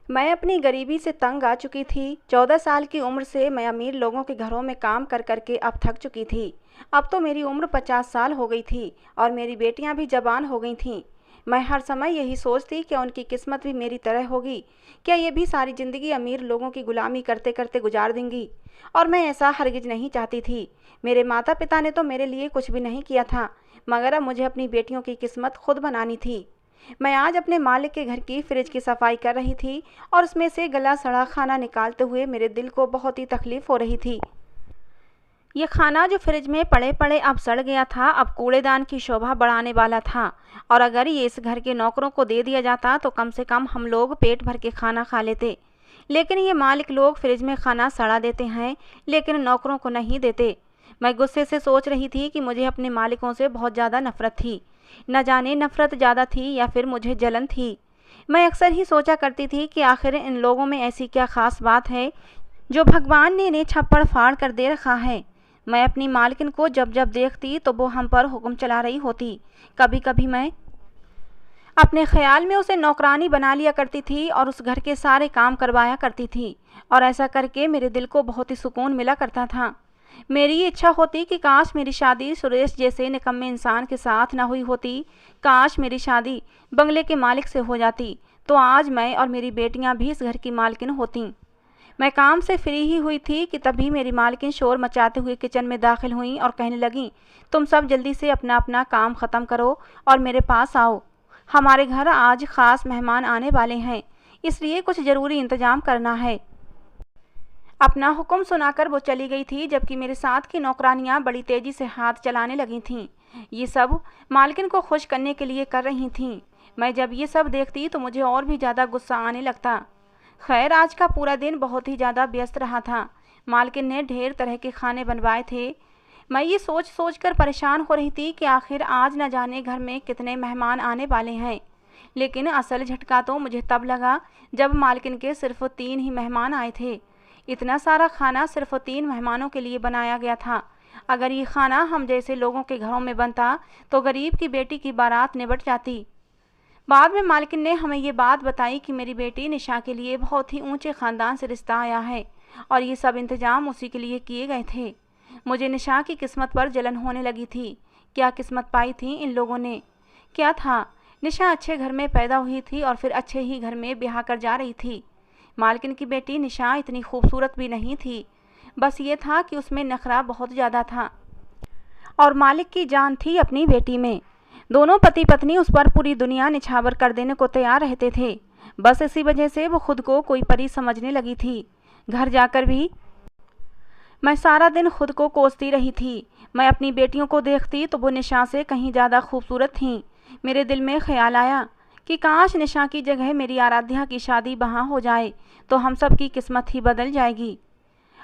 मैं अपनी गरीबी से तंग आ चुकी थी। 14 साल की उम्र से मैं अमीर लोगों के घरों में काम कर कर के अब थक चुकी थी। अब तो मेरी उम्र 50 साल हो गई थी और मेरी बेटियां भी जवान हो गई थीं। मैं हर समय यही सोचती क्या उनकी किस्मत भी मेरी तरह होगी। क्या ये भी सारी ज़िंदगी अमीर लोगों की गुलामी करते करते गुजार देंगी। और मैं ऐसा हरगिज नहीं चाहती थी। मेरे माता पिता ने तो मेरे लिए कुछ भी नहीं किया था, मगर अब मुझे अपनी बेटियों की किस्मत खुद बनानी थी। मैं आज अपने मालिक के घर की फ्रिज की सफाई कर रही थी और उसमें से गला सड़ा खाना निकालते हुए मेरे दिल को बहुत ही तकलीफ हो रही थी। ये खाना जो फ्रिज में पड़े पड़े अब सड़ गया था, अब कूड़ेदान की शोभा बढ़ाने वाला था। और अगर ये इस घर के नौकरों को दे दिया जाता तो कम से कम हम लोग पेट भर के खाना खा लेते। लेकिन ये मालिक लोग फ्रिज में खाना सड़ा देते हैं, लेकिन नौकरों को नहीं देते। मैं गुस्से से सोच रही थी कि मुझे अपने मालिकों से बहुत ज़्यादा नफरत थी। न जाने नफरत ज़्यादा थी या फिर मुझे जलन थी। मैं अक्सर ही सोचा करती थी कि आखिर इन लोगों में ऐसी क्या खास बात है जो भगवान ने इन्हें छप्पड़ फाड़ कर दे रखा है। मैं अपनी मालकिन को जब जब देखती तो वो हम पर हुक्म चला रही होती। कभी कभी मैं अपने ख्याल में उसे नौकरानी बना लिया करती थी और उस घर के सारे काम करवाया करती थी। और ऐसा करके मेरे दिल को बहुत ही सुकून मिला करता था। मेरी ये इच्छा होती कि काश मेरी शादी सुरेश जैसे निकम्मे इंसान के साथ ना हुई होती। काश मेरी शादी बंगले के मालिक से हो जाती, तो आज मैं और मेरी बेटियां भी इस घर की मालकिन होतीं। मैं काम से फ्री ही हुई थी कि तभी मेरी मालकिन शोर मचाते हुए किचन में दाखिल हुईं और कहने लगीं, तुम सब जल्दी से अपना अपना काम ख़त्म करो और मेरे पास आओ। हमारे घर आज ख़ास मेहमान आने वाले हैं, इसलिए कुछ ज़रूरी इंतज़ाम करना है। अपना हुक्म सुनाकर वो चली गई थी, जबकि मेरे साथ की नौकरानियां बड़ी तेज़ी से हाथ चलाने लगी थीं। ये सब मालकिन को खुश करने के लिए कर रही थीं। मैं जब ये सब देखती तो मुझे और भी ज़्यादा गुस्सा आने लगता। खैर, आज का पूरा दिन बहुत ही ज़्यादा व्यस्त रहा था। मालकिन ने ढेर तरह के खाने बनवाए थे। मैं ये सोच सोच कर परेशान हो रही थी कि आखिर आज न जाने घर में कितने मेहमान आने वाले हैं। लेकिन असल झटका तो मुझे तब लगा जब मालकिन के सिर्फ 3 ही मेहमान आए थे। इतना सारा खाना सिर्फ 3 मेहमानों के लिए बनाया गया था। अगर ये खाना हम जैसे लोगों के घरों में बनता तो गरीब की बेटी की बारात निबट जाती। बाद में मालकिन ने हमें ये बात बताई कि मेरी बेटी निशा के लिए बहुत ही ऊंचे ख़ानदान से रिश्ता आया है और ये सब इंतजाम उसी के लिए किए गए थे। मुझे निशा की किस्मत पर जलन होने लगी थी। क्या किस्मत पाई थी इन लोगों ने। क्या था, निशा अच्छे घर में पैदा हुई थी और फिर अच्छे ही घर में ब्याह कर जा रही थी। मालकिन की बेटी निशा इतनी खूबसूरत भी नहीं थी, बस ये था कि उसमें नखरा बहुत ज़्यादा था और मालिक की जान थी अपनी बेटी में। दोनों पति पत्नी उस पर पूरी दुनिया निछावर कर देने को तैयार रहते थे। बस इसी वजह से वो खुद को कोई परी समझने लगी थी। घर जाकर भी मैं सारा दिन खुद को कोसती रही थी। मैं अपनी बेटियों को देखती तो वो निशा से कहीं ज़्यादा खूबसूरत थीं। मेरे दिल में ख्याल आया कि काश निशा की जगह मेरी आराध्या की शादी वहाँ हो जाए तो हम सब की किस्मत ही बदल जाएगी।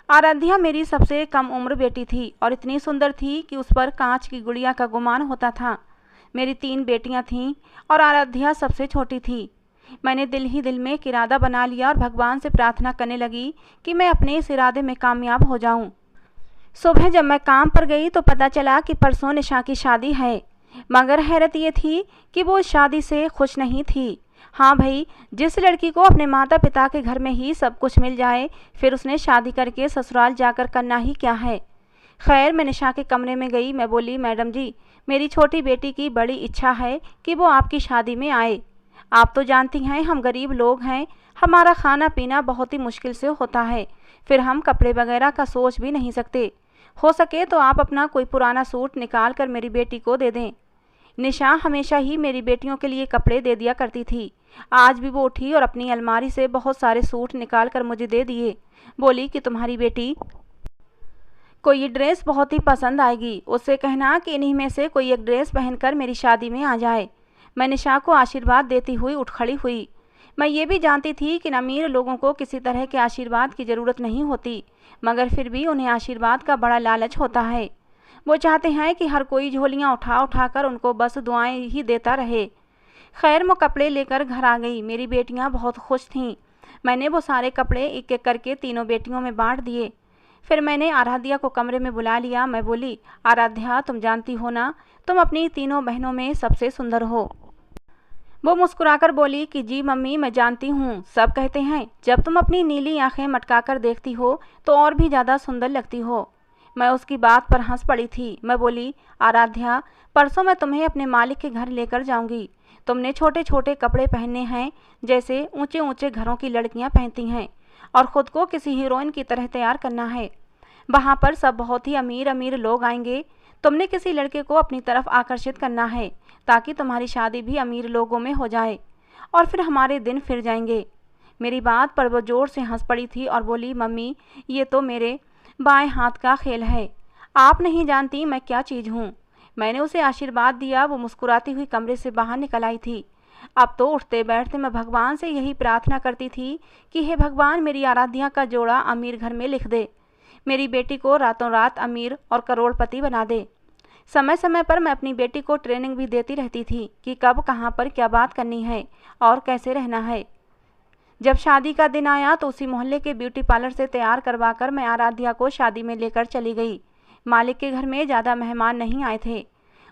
आराध्या मेरी सबसे कम उम्र बेटी थी और इतनी सुंदर थी कि उस पर कांच की गुड़िया का गुमान होता था। मेरी 3 बेटियां थीं और आराध्या सबसे छोटी थी। मैंने दिल ही दिल में एक इरादा बना लिया और भगवान से प्रार्थना करने लगी कि मैं अपने इस इरादे में कामयाब हो जाऊं। सुबह जब मैं काम पर गई तो पता चला कि परसों निशा की शादी है, मगर हैरत ये थी कि वो इस शादी से खुश नहीं थी। हाँ भाई, जिस लड़की को अपने माता पिता के घर में ही सब कुछ मिल जाए, फिर उसने शादी करके ससुराल जाकर करना ही क्या है। खैर, मैं निशा के कमरे में गई। मैं बोली, मैडम जी, मेरी छोटी बेटी की बड़ी इच्छा है कि वो आपकी शादी में आए। आप तो जानती हैं हम गरीब लोग हैं, हमारा खाना पीना बहुत ही मुश्किल से होता है, फिर हम कपड़े वगैरह का सोच भी नहीं सकते। हो सके तो आप अपना कोई पुराना सूट निकाल कर मेरी बेटी को दे दें। निशा हमेशा ही मेरी बेटियों के लिए कपड़े दे दिया करती थी। आज भी वो उठी और अपनी अलमारी से बहुत सारे सूट निकाल कर मुझे दे दिए। बोली कि तुम्हारी बेटी को ये ड्रेस बहुत ही पसंद आएगी, उससे कहना कि इन्हीं में से कोई एक ड्रेस पहनकर मेरी शादी में आ जाए। मैं निशा को आशीर्वाद देती हुई उठ खड़ी हुई। मैं ये भी जानती थी कि अमीर लोगों को किसी तरह के आशीर्वाद की ज़रूरत नहीं होती, मगर फिर भी उन्हें आशीर्वाद का बड़ा लालच होता है। वो चाहते हैं कि हर कोई झोलियाँ उठा उठा कर उनको बस दुआएं ही देता रहे। खैर, मैं कपड़े लेकर घर आ गई। मेरी बेटियाँ बहुत खुश थीं। मैंने वो सारे कपड़े एक एक करके तीनों बेटियों में बांट दिए। फिर मैंने आराध्या को कमरे में बुला लिया। मैं बोली, आराध्या, तुम जानती हो ना, तुम अपनी तीनों बहनों में सबसे सुंदर हो। वो मुस्कुराकर बोली कि जी मम्मी, मैं जानती हूँ, सब कहते हैं जब तुम अपनी नीली आंखें मटकाकर देखती हो तो और भी ज़्यादा सुंदर लगती हो। मैं उसकी बात पर हंस पड़ी थी। मैं बोली, आराध्या, परसों मैं तुम्हें अपने मालिक के घर लेकर जाऊंगी। तुमने छोटे छोटे कपड़े पहनने हैं जैसे ऊंचे ऊंचे घरों की लड़कियां पहनती हैं, और ख़ुद को किसी हीरोइन की तरह तैयार करना है। वहाँ पर सब बहुत ही अमीर अमीर लोग आएंगे। तुमने किसी लड़के को अपनी तरफ आकर्षित करना है ताकि तुम्हारी शादी भी अमीर लोगों में हो जाए और फिर हमारे दिन फिर जाएंगे। मेरी बात पर वो ज़ोर से हंस पड़ी थी और बोली, मम्मी, ये तो मेरे बाएं हाथ का खेल है। आप नहीं जानती मैं क्या चीज़ हूँ। मैंने उसे आशीर्वाद दिया। वो मुस्कुराती हुई कमरे से बाहर निकल आई थी। अब तो उठते बैठते मैं भगवान से यही प्रार्थना करती थी कि हे भगवान, मेरी आराध्या का जोड़ा अमीर घर में लिख दे, मेरी बेटी को रातों रात अमीर और करोड़पति बना दे। समय समय पर मैं अपनी बेटी को ट्रेनिंग भी देती रहती थी कि कब कहाँ पर क्या बात करनी है और कैसे रहना है। जब शादी का दिन आया तो उसी मोहल्ले के ब्यूटी पार्लर से तैयार करवाकर मैं आराध्या को शादी में लेकर चली गई। मालिक के घर में ज़्यादा मेहमान नहीं आए थे।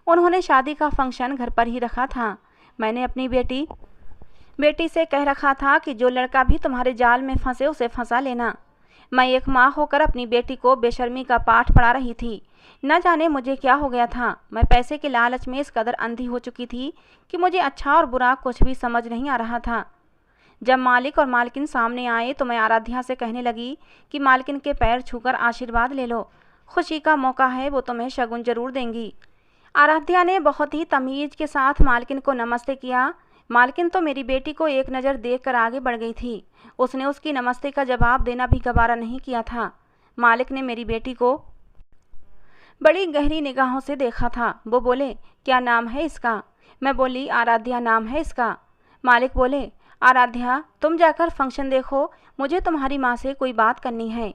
उन्होंने शादी का फंक्शन घर पर ही रखा था। मैंने अपनी बेटी से कह रखा था कि जो लड़का भी तुम्हारे जाल में फंसे उसे फंसा लेना। मैं एक माँ होकर अपनी बेटी को बेशर्मी का पाठ पढ़ा रही थी। न जाने मुझे क्या हो गया था। मैं पैसे के लालच में इस कदर अंधी हो चुकी थी कि मुझे अच्छा और बुरा कुछ भी समझ नहीं आ रहा था। जब मालिक और मालकिन सामने आए तो मैं आराध्या से कहने लगी कि मालकिन के पैर छूकर आशीर्वाद ले लो, खुशी का मौका है, वो तुम्हें शगुन जरूर देंगी। आराध्या ने बहुत ही तमीज के साथ मालकिन को नमस्ते किया। मालकिन तो मेरी बेटी को एक नज़र देखकर आगे बढ़ गई थी। उसने उसकी नमस्ते का जवाब देना भी गवारा नहीं किया था। मालिक ने मेरी बेटी को बड़ी गहरी निगाहों से देखा था। वो बोले, क्या नाम है इसका? मैं बोली, आराध्या नाम है इसका। मालिक बोले, आराध्या, तुम जाकर फंक्शन देखो, मुझे तुम्हारी माँ से कोई बात करनी है।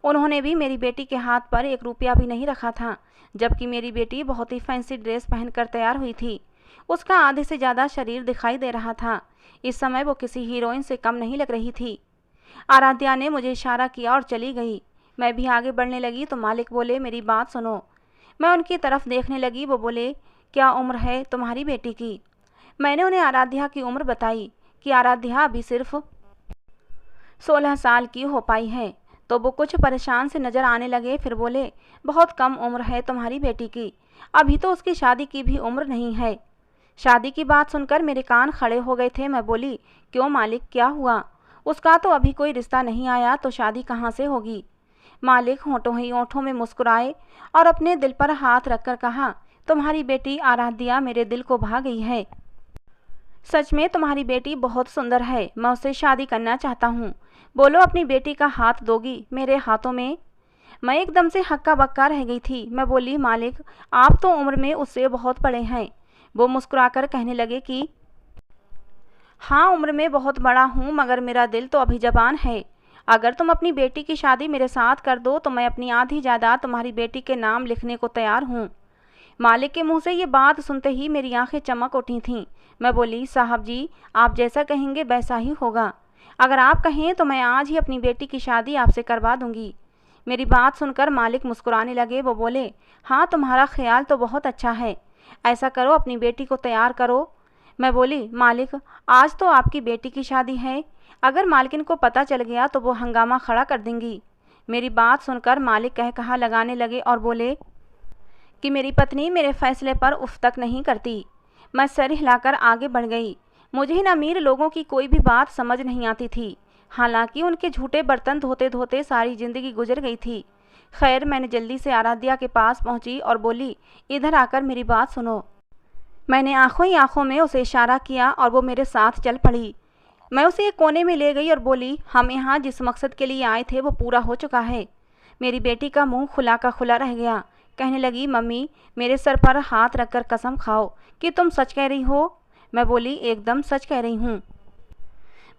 उन्होंने भी मेरी बेटी के हाथ पर 1 रुपया भी नहीं रखा था, जबकि मेरी बेटी बहुत ही फैंसी ड्रेस पहनकर तैयार हुई थी। उसका आधे से ज़्यादा शरीर दिखाई दे रहा था। इस समय वो किसी हीरोइन से कम नहीं लग रही थी। आराध्या ने मुझे इशारा किया और चली गई। मैं भी आगे बढ़ने लगी तो मालिक बोले, मेरी बात सुनो। मैं उनकी तरफ देखने लगी। वो बोले, क्या उम्र है तुम्हारी बेटी की? मैंने उन्हें आराध्या की उम्र बताई कि आराध्या अभी सिर्फ 16 साल की हो पाई है। तो वो कुछ परेशान से नज़र आने लगे। फिर बोले, बहुत कम उम्र है तुम्हारी बेटी की, अभी तो उसकी शादी की भी उम्र नहीं है। शादी की बात सुनकर मेरे कान खड़े हो गए थे। मैं बोली, क्यों मालिक, क्या हुआ? उसका तो अभी कोई रिश्ता नहीं आया तो शादी कहाँ से होगी? मालिक होंठों ही होंठों में मुस्कुराए और अपने दिल पर हाथ रखकर कहा, तुम्हारी बेटी आराध्या मेरे दिल को भा गई है। सच में तुम्हारी बेटी बहुत सुंदर है। मैं उससे शादी करना चाहता हूँ। बोलो, अपनी बेटी का हाथ दोगी मेरे हाथों में? मैं एकदम से हक्का बक्का रह गई थी। मैं बोली, मालिक, आप तो उम्र में उससे बहुत बड़े हैं। वो मुस्कुराकर कहने लगे कि हाँ, उम्र में बहुत बड़ा हूँ, मगर मेरा दिल तो अभी जवान है। अगर तुम अपनी बेटी की शादी मेरे साथ कर दो तो मैं अपनी आधी जायदाद तुम्हारी बेटी के नाम लिखने को तैयार हूँ। मालिक के मुंह से ये बात सुनते ही मेरी आंखें चमक उठी थीं। मैं बोली, साहब जी, आप जैसा कहेंगे वैसा ही होगा। अगर आप कहें तो मैं आज ही अपनी बेटी की शादी आपसे करवा दूंगी। मेरी बात सुनकर मालिक मुस्कुराने लगे। वो बोले, हाँ, तुम्हारा ख्याल तो बहुत अच्छा है। ऐसा करो, अपनी बेटी को तैयार करो। मैं बोली, मालिक, आज तो आपकी बेटी की शादी है, अगर मालकिन को पता चल गया तो वो हंगामा खड़ा कर देंगी। मेरी बात सुनकर मालिक कह कहा लगाने लगे और बोले कि मेरी पत्नी मेरे फैसले पर उफ तक नहीं करती। मैं सर हिलाकर आगे बढ़ गई। मुझे इन अमीर लोगों की कोई भी बात समझ नहीं आती थी। हालांकि उनके झूठे बर्तन धोते धोते सारी जिंदगी गुजर गई थी। खैर, मैंने जल्दी से आराध्या के पास पहुंची और बोली, इधर आकर मेरी बात सुनो। मैंने आंखों ही आंखों में उसे इशारा किया और वो मेरे साथ चल पड़ी। मैं उसे एक कोने में ले गई और बोली, हम यहाँ जिस मकसद के लिए आए थे वो पूरा हो चुका है। मेरी बेटी का मुंह खुला का खुला रह गया। कहने लगी, मम्मी, मेरे सर पर हाथ रखकर कसम खाओ कि तुम सच कह रही हो। मैं बोली, एकदम सच कह रही हूँ।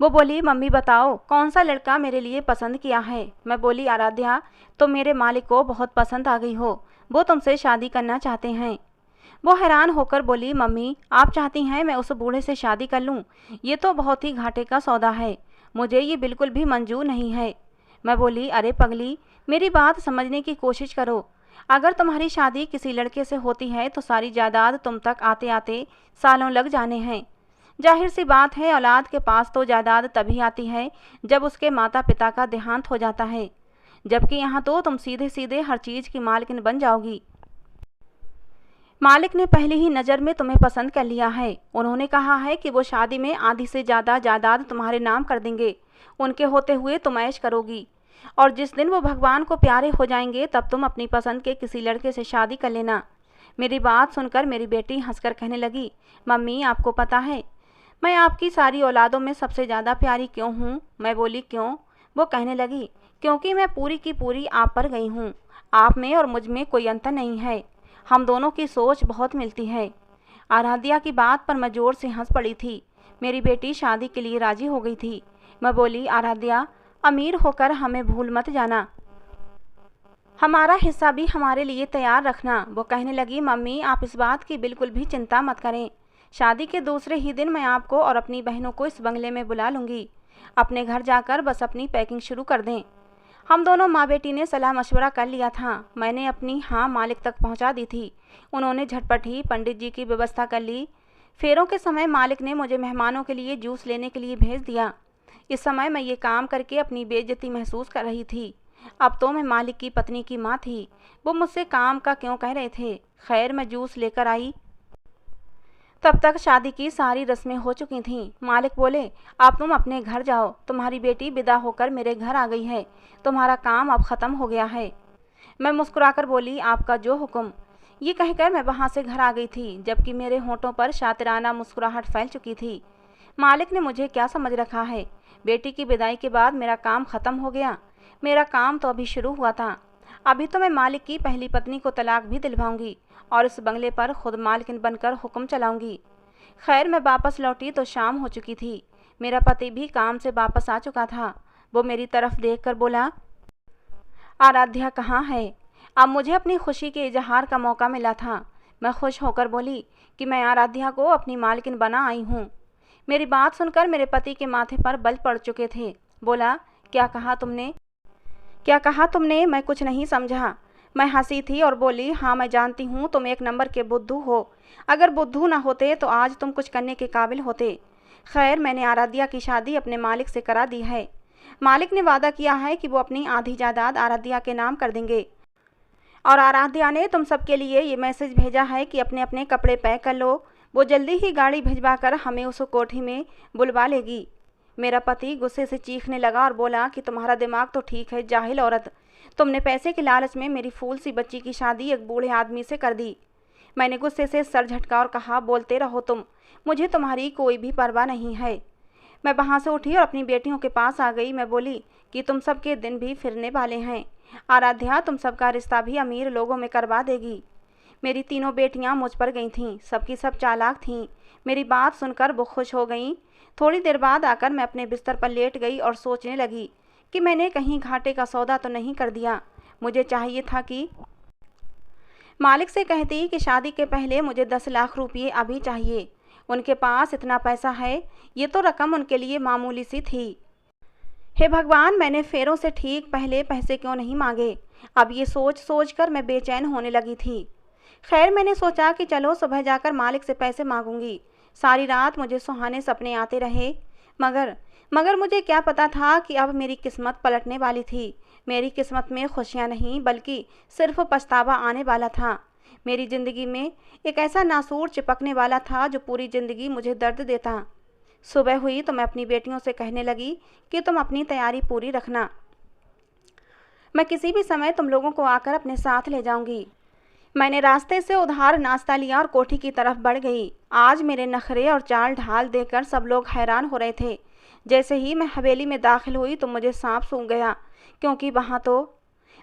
वो बोली, मम्मी बताओ, कौन सा लड़का मेरे लिए पसंद किया है? मैं बोली, आराध्या, तो मेरे मालिक को बहुत पसंद आ गई हो, वो तुमसे शादी करना चाहते हैं। वो हैरान होकर बोली, मम्मी, आप चाहती हैं मैं उस बूढ़े से शादी कर लूँ? ये तो बहुत ही घाटे का सौदा है, मुझे ये बिल्कुल भी मंजूर नहीं है। मैं बोली, अरे पगली, मेरी बात समझने की कोशिश करो। अगर तुम्हारी शादी किसी लड़के से होती है तो सारी जायदाद तुम तक आते आते सालों लग जाने हैं। जाहिर सी बात है, औलाद के पास तो जायदाद तभी आती है जब उसके माता पिता का देहांत हो जाता है, जबकि यहाँ तो तुम सीधे सीधे हर चीज़ की मालकिन बन जाओगी। मालिक ने पहली ही नज़र में तुम्हें पसंद कर लिया है। उन्होंने कहा है कि वो शादी में आधी से ज़्यादा जायदाद तुम्हारे नाम कर देंगे। उनके होते हुए तुम ऐश करोगी, और जिस दिन वो भगवान को प्यारे हो जाएंगे तब तुम अपनी पसंद के किसी लड़के से शादी कर लेना। मेरी बात सुनकर मेरी बेटी हंसकर कहने लगी, मम्मी आपको पता है मैं आपकी सारी औलादों में सबसे ज़्यादा प्यारी क्यों हूँ? मैं बोली क्यों? वो कहने लगी, क्योंकि मैं पूरी की पूरी आप पर गई हूँ। आप में और मुझ में कोई अंतर नहीं है। हम दोनों की सोच बहुत मिलती है। आराध्या की बात पर मैं जोर से हंस पड़ी थी। मेरी बेटी शादी के लिए राजी हो गई थी। मैं बोली, आराध्या अमीर होकर हमें भूल मत जाना, हमारा हिस्सा भी हमारे लिए तैयार रखना। वो कहने लगी, मम्मी आप इस बात की बिल्कुल भी चिंता मत करें। शादी के दूसरे ही दिन मैं आपको और अपनी बहनों को इस बंगले में बुला लूँगी। अपने घर जाकर बस अपनी पैकिंग शुरू कर दें। हम दोनों माँ बेटी ने सलाह मशवरा कर लिया था। मैंने अपनी हाँ मालिक तक पहुँचा दी थी। उन्होंने झटपट ही पंडित जी की व्यवस्था कर ली। फेरों के समय मालिक ने मुझे मेहमानों के लिए जूस लेने के लिए भेज दिया। इस समय मैं ये काम करके अपनी बेइज्जती महसूस कर रही थी। अब तो मैं मालिक की पत्नी की माँ थी। वो मुझसे काम का क्यों कह रहे थे। खैर मैं जूस लेकर आई। तब तक शादी की सारी रस्में हो चुकी थीं। मालिक बोले, अब तुम अपने घर जाओ, तुम्हारी बेटी विदा होकर मेरे घर आ गई है, तुम्हारा काम अब ख़त्म हो गया है। मैं मुस्कुराकर बोली, आपका जो हुक्म। ये कहकर मैं वहाँ से घर आ गई थी, जबकि मेरे होंठों पर शातिराना मुस्कुराहट फैल चुकी थी। मालिक ने मुझे क्या समझ रखा है। बेटी की विदाई के बाद मेरा काम ख़त्म हो गया। मेरा काम तो अभी शुरू हुआ था। अभी तो मैं मालिक की पहली पत्नी को तलाक भी दिलवाऊंगी और इस बंगले पर खुद मालकिन बनकर हुक्म चलाऊंगी। खैर मैं वापस लौटी तो शाम हो चुकी थी। मेरा पति भी काम से वापस आ चुका था। वो मेरी तरफ देखकर बोला, आराध्या कहाँ है? अब मुझे अपनी खुशी के इजहार का मौका मिला था। मैं खुश होकर बोली कि मैं आराध्या को अपनी मालकिन बना आई हूँ। मेरी बात सुनकर मेरे पति के माथे पर बल पड़ चुके थे। बोला, क्या कहा तुमने? क्या कहा तुमने? मैं कुछ नहीं समझा। मैं हंसी थी और बोली, हाँ मैं जानती हूँ तुम एक नंबर के बुद्धू हो। अगर बुद्धू ना होते तो आज तुम कुछ करने के काबिल होते। खैर मैंने आराध्या की शादी अपने मालिक से करा दी है। मालिक ने वादा किया है कि वो अपनी आधी जायदाद आराध्या के नाम कर देंगे। और आराध्या ने तुम सबके लिए ये मैसेज भेजा है कि अपने अपने कपड़े पैक कर लो। वो जल्दी ही गाड़ी भिजवा कर हमें उस कोठी में बुलवा लेगी। मेरा पति गुस्से से चीखने लगा और बोला कि तुम्हारा दिमाग तो ठीक है जाहिल औरत, तुमने पैसे के लालच में मेरी फूल सी बच्ची की शादी एक बूढ़े आदमी से कर दी। मैंने गुस्से से सर झटका और कहा, बोलते रहो तुम, मुझे तुम्हारी कोई भी परवाह नहीं है। मैं वहाँ से उठी और अपनी बेटियों के पास आ गई। मैं बोली कि तुम सबके दिन भी फिरने वाले हैं। आराध्या तुम सबका रिश्ता भी अमीर लोगों में करवा देगी। मेरी तीनों बेटियां मुझ पर गई थीं, सबकी सब चालाक थीं। मेरी बात सुनकर वो खुश हो गईं। थोड़ी देर बाद आकर मैं अपने बिस्तर पर लेट गई और सोचने लगी कि मैंने कहीं घाटे का सौदा तो नहीं कर दिया। मुझे चाहिए था कि मालिक से कहती कि शादी के पहले मुझे 10 लाख रुपये अभी चाहिए। उनके पास इतना पैसा है, ये तो रकम उनके लिए मामूली सी थी। हे भगवान, मैंने फेरों से ठीक पहले पैसे क्यों नहीं मांगे। अब ये सोच सोच कर मैं बेचैन होने लगी थी। खैर मैंने सोचा कि चलो सुबह जाकर मालिक से पैसे मांगूंगी। सारी रात मुझे सुहाने सपने आते रहे, मगर मुझे क्या पता था कि अब मेरी किस्मत पलटने वाली थी। मेरी किस्मत में खुशियाँ नहीं बल्कि सिर्फ पछतावा आने वाला था। मेरी ज़िंदगी में एक ऐसा नासूर चिपकने वाला था जो पूरी ज़िंदगी मुझे दर्द देता। सुबह हुई तो मैं अपनी बेटियों से कहने लगी कि तुम अपनी तैयारी पूरी रखना, मैं किसी भी समय तुम लोगों को आकर अपने साथ ले जाऊंगी। मैंने रास्ते से उधार नाश्ता लिया और कोठी की तरफ बढ़ गई। आज मेरे नखरे और चाल ढाल देखकर सब लोग हैरान हो रहे थे। जैसे ही मैं हवेली में दाखिल हुई तो मुझे सांप सूंघ गया, क्योंकि वहाँ तो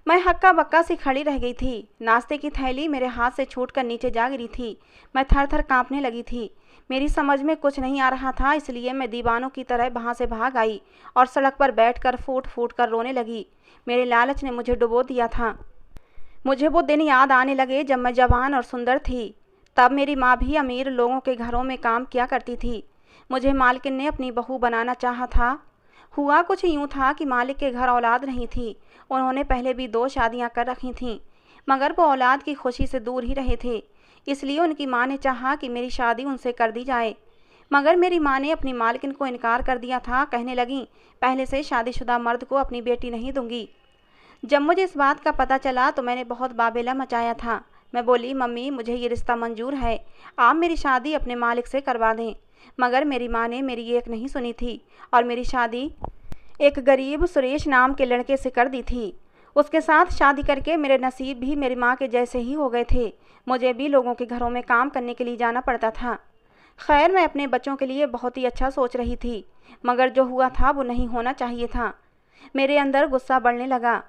मैं हक्का बक्का सी खड़ी रह गई थी। नाश्ते की थैली मेरे हाथ से छूटकर नीचे जा गिरी थी। मैं थर थर काँपने लगी थी। मेरी समझ में कुछ नहीं आ रहा था, इसलिए मैं दीवानों की तरह वहाँ से भाग आई और सड़क पर बैठकर फूट फूट कर रोने लगी। मेरे लालच ने मुझे डुबो दिया था। मुझे वो दिन याद आने लगे जब मैं जवान और सुंदर थी। तब मेरी माँ भी अमीर लोगों के घरों में काम किया करती थी। मुझे मालकिन ने अपनी बहू बनाना चाहा था। हुआ कुछ यूँ था कि मालिक के घर औलाद नहीं थी। उन्होंने पहले भी 2 शादियाँ कर रखी थीं, मगर वो औलाद की खुशी से दूर ही रहे थे। इसलिए उनकी माँ ने चाहा कि मेरी शादी उनसे कर दी जाए। मगर मेरी माँ ने अपनी मालकिन को इनकार कर दिया था। कहने लगी, पहले से शादीशुदा मर्द को अपनी बेटी नहीं दूंगी। जब मुझे इस बात का पता चला तो मैंने बहुत बाबेला मचाया था। मैं बोली, मम्मी मुझे ये रिश्ता मंजूर है, आप मेरी शादी अपने मालिक से करवा दें। मगर मेरी माँ ने मेरी एक नहीं सुनी थी और मेरी शादी एक गरीब सुरेश नाम के लड़के से कर दी थी। उसके साथ शादी करके मेरे नसीब भी मेरी माँ के जैसे ही हो गए थे। मुझे भी लोगों के घरों में काम करने के लिए जाना पड़ता था। खैर, मैं अपने बच्चों के लिए बहुत ही अच्छा सोच रही थी, मगर जो हुआ था वो नहीं होना चाहिए था। मेरे अंदर गुस्सा बढ़ने लगा।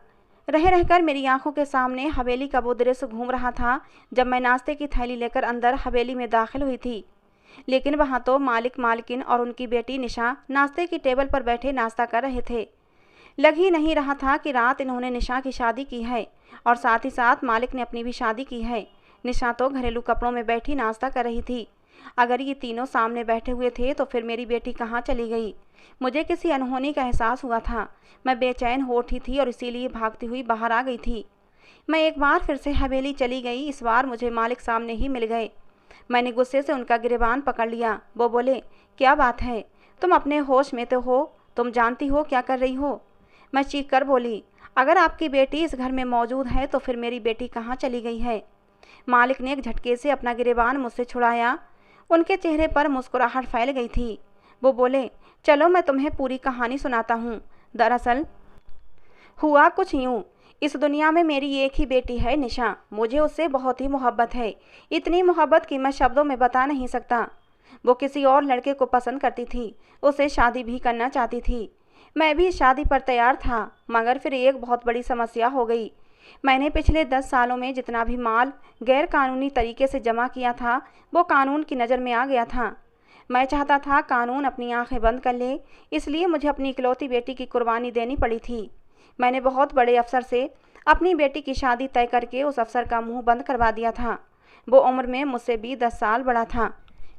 रह रहकर मेरी आंखों के सामने हवेली का वो दृश्य घूम रहा था जब मैं नाश्ते की थैली लेकर अंदर हवेली में दाखिल हुई थी। लेकिन वहाँ तो मालिक, मालकिन और उनकी बेटी निशा नाश्ते की टेबल पर बैठे नाश्ता कर रहे थे। लग ही नहीं रहा था कि रात इन्होंने निशा की शादी की है और साथ ही साथ मालिक ने अपनी भी शादी की है। निशा तो घरेलू कपड़ों में बैठी नाश्ता कर रही थी। अगर ये तीनों सामने बैठे हुए थे तो फिर मेरी बेटी कहाँ चली गई? मुझे किसी अनहोनी का एहसास हुआ था। मैं बेचैन हो उठी थी और इसीलिए भागती हुई बाहर आ गई थी। मैं एक बार फिर से हवेली चली गई। इस बार मुझे मालिक सामने ही मिल गए। मैंने गुस्से से उनका गिरबान पकड़ लिया। वो बोले, क्या बात है? तुम अपने होश में तो हो? तुम जानती हो क्या कर रही हो? मैं चीख कर बोली, अगर आपकी बेटी इस घर में मौजूद है तो फिर मेरी बेटी कहाँ चली गई है? मालिक ने एक झटके से अपना गिरबान मुझसे छुड़ाया। उनके चेहरे पर मुस्कुराहट फैल गई थी। वो बोले, चलो मैं तुम्हें पूरी कहानी सुनाता हूँ। दरअसल हुआ कुछ यूँ, इस दुनिया में मेरी एक ही बेटी है निशा। मुझे उससे बहुत ही मोहब्बत है, इतनी मोहब्बत कि मैं शब्दों में बता नहीं सकता। वो किसी और लड़के को पसंद करती थी, उससे शादी भी करना चाहती थी। मैं भी शादी पर तैयार था, मगर फिर एक बहुत बड़ी समस्या हो गई। मैंने पिछले 10 सालों में जितना भी माल गैर कानूनी तरीके से जमा किया था वो कानून की नज़र में आ गया था। मैं चाहता था कानून अपनी आंखें बंद कर ले, इसलिए मुझे अपनी इकलौती बेटी की कुर्बानी देनी पड़ी थी। मैंने बहुत बड़े अफसर से अपनी बेटी की शादी तय करके उस अफसर का मुंह बंद करवा दिया था। वो उम्र में मुझसे भी 10 साल बड़ा था,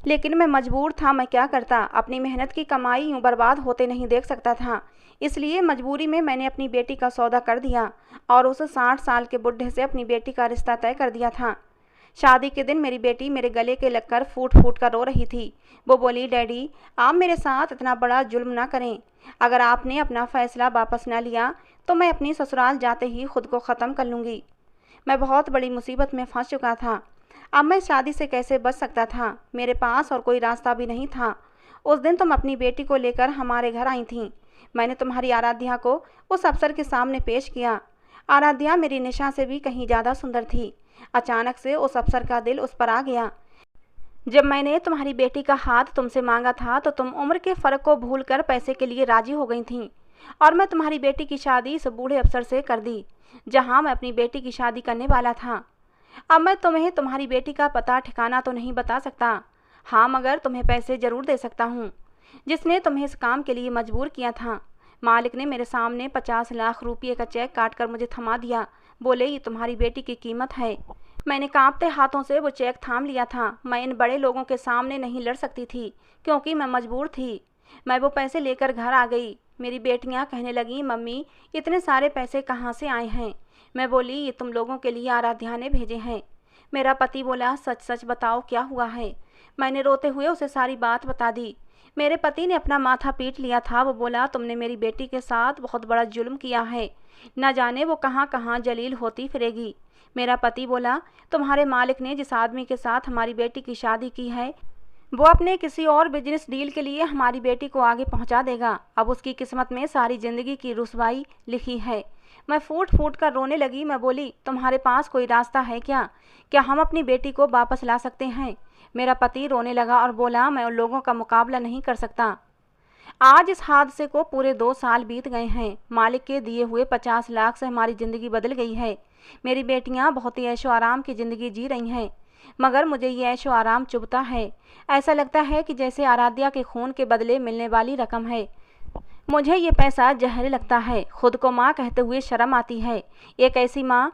लेकिन मैं मजबूर था। मैं क्या करता? अपनी मेहनत की कमाई यूँ बर्बाद होते नहीं देख सकता था। इसलिए मजबूरी में मैंने अपनी बेटी का सौदा कर दिया और उस 60 साल के बुढ़े से अपनी बेटी का रिश्ता तय कर दिया था। शादी के दिन मेरी बेटी मेरे गले के लगकर फूट फूट कर रो रही थी। वो बोली, डैडी आप मेरे साथ इतना बड़ा जुल्म ना करें। अगर आपने अपना फैसला वापस ना लिया तो मैं अपनी ससुराल जाते ही खुद को ख़त्म कर लूँगी। मैं बहुत बड़ी मुसीबत में फंस चुका था। अब मैं शादी से कैसे बच सकता था? मेरे पास और कोई रास्ता भी नहीं था। उस दिन तुम अपनी बेटी को लेकर हमारे घर आई थीं। मैंने तुम्हारी आराध्या को उस अफसर के सामने पेश किया। आराध्या मेरी निशा से भी कहीं ज़्यादा सुंदर थी। अचानक से उस अफसर का दिल उस पर आ गया। जब मैंने तुम्हारी बेटी का हाथ तुमसे मांगा था तो तुम उम्र के फ़र्क को भूलकर पैसे के लिए राजी हो गई थीं और मैं तुम्हारी बेटी की शादी इस बूढ़े अफसर से कर दी जहां मैं अपनी बेटी की शादी करने वाला था। अब मैं तुम्हें तुम्हारी बेटी का पता ठिकाना तो नहीं बता सकता, हाँ मगर तुम्हें पैसे ज़रूर दे सकता हूँ। जिसने तुम्हें इस काम के लिए मजबूर किया था। मालिक ने मेरे सामने 50 लाख रुपये का चेक काट कर मुझे थमा दिया। बोले, ये तुम्हारी बेटी की कीमत है। मैंने कांपते हाथों से वो चेक थाम लिया था। मैं इन बड़े लोगों के सामने नहीं लड़ सकती थी क्योंकि मैं मजबूर थी। मैं वो पैसे लेकर घर आ गई। मेरी बेटियां कहने लगी, मम्मी इतने सारे पैसे कहाँ से आए हैं? मैं बोली, ये तुम लोगों के लिए आराध्या ने भेजे हैं। मेरा पति बोला, सच सच बताओ क्या हुआ है? मैंने रोते हुए उसे सारी बात बता दी। मेरे पति ने अपना माथा पीट लिया था। वो बोला, तुमने मेरी बेटी के साथ बहुत बड़ा जुल्म किया है, न जाने वो कहाँ कहाँ जलील होती फिरेगी। मेरा पति बोला, तुम्हारे मालिक ने जिस आदमी के साथ हमारी बेटी की शादी की है वो अपने किसी और बिजनेस डील के लिए हमारी बेटी को आगे पहुंचा देगा। अब उसकी किस्मत में सारी जिंदगी की रुसवाई लिखी है। मैं फूट फूट कर रोने लगी। मैं बोली, तुम्हारे पास कोई रास्ता है क्या? क्या हम अपनी बेटी को वापस ला सकते हैं? मेरा पति रोने लगा और बोला, मैं उन लोगों का मुकाबला नहीं कर सकता। आज इस हादसे को पूरे 2 साल बीत गए हैं। मालिक के दिए हुए 50 लाख से हमारी ज़िंदगी बदल गई है। मेरी बेटियां बहुत ही ऐशो आराम की ज़िंदगी जी रही हैं, मगर मुझे ये ऐशो आराम चुभता है। ऐसा लगता है कि जैसे आराध्या के खून के बदले मिलने वाली रकम है। मुझे ये पैसा जहर लगता है। खुद को माँ कहते हुए शर्म आती है। एक ऐसी माँ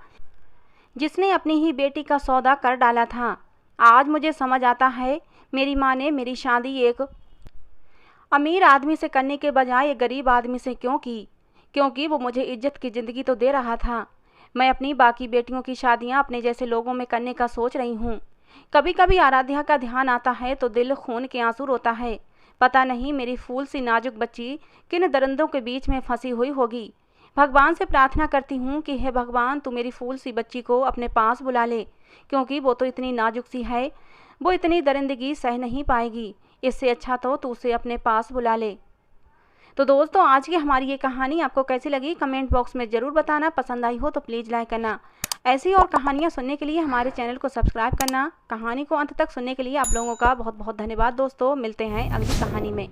जिसने अपनी ही बेटी का सौदा कर डाला था। आज मुझे समझ आता है, मेरी माँ ने मेरी शादी एक अमीर आदमी से करने के बजाय एक गरीब आदमी से क्यों की? क्योंकि वो मुझे इज्जत की ज़िंदगी तो दे रहा था। मैं अपनी बाकी बेटियों की शादियां अपने जैसे लोगों में करने का सोच रही हूँ। कभी कभी आराध्या का ध्यान आता है तो दिल खून के आंसू रोता है। पता नहीं मेरी फूल सी नाजुक बच्ची किन दरिंदों के बीच में फंसी हुई होगी। भगवान से प्रार्थना करती हूँ कि हे भगवान, तू मेरी फूल सी बच्ची को अपने पास बुला ले, क्योंकि वो तो इतनी नाजुक सी है, वो इतनी दरिंदगी सह नहीं पाएगी। इससे अच्छा तो तू उसे अपने पास बुला ले। तो दोस्तों, आज की हमारी ये कहानी आपको कैसी लगी कमेंट बॉक्स में ज़रूर बताना। पसंद आई हो तो प्लीज़ लाइक करना। ऐसी और कहानियाँ सुनने के लिए हमारे चैनल को सब्सक्राइब करना। कहानी को अंत तक सुनने के लिए आप लोगों का बहुत बहुत धन्यवाद दोस्तों। मिलते हैं अगली कहानी में।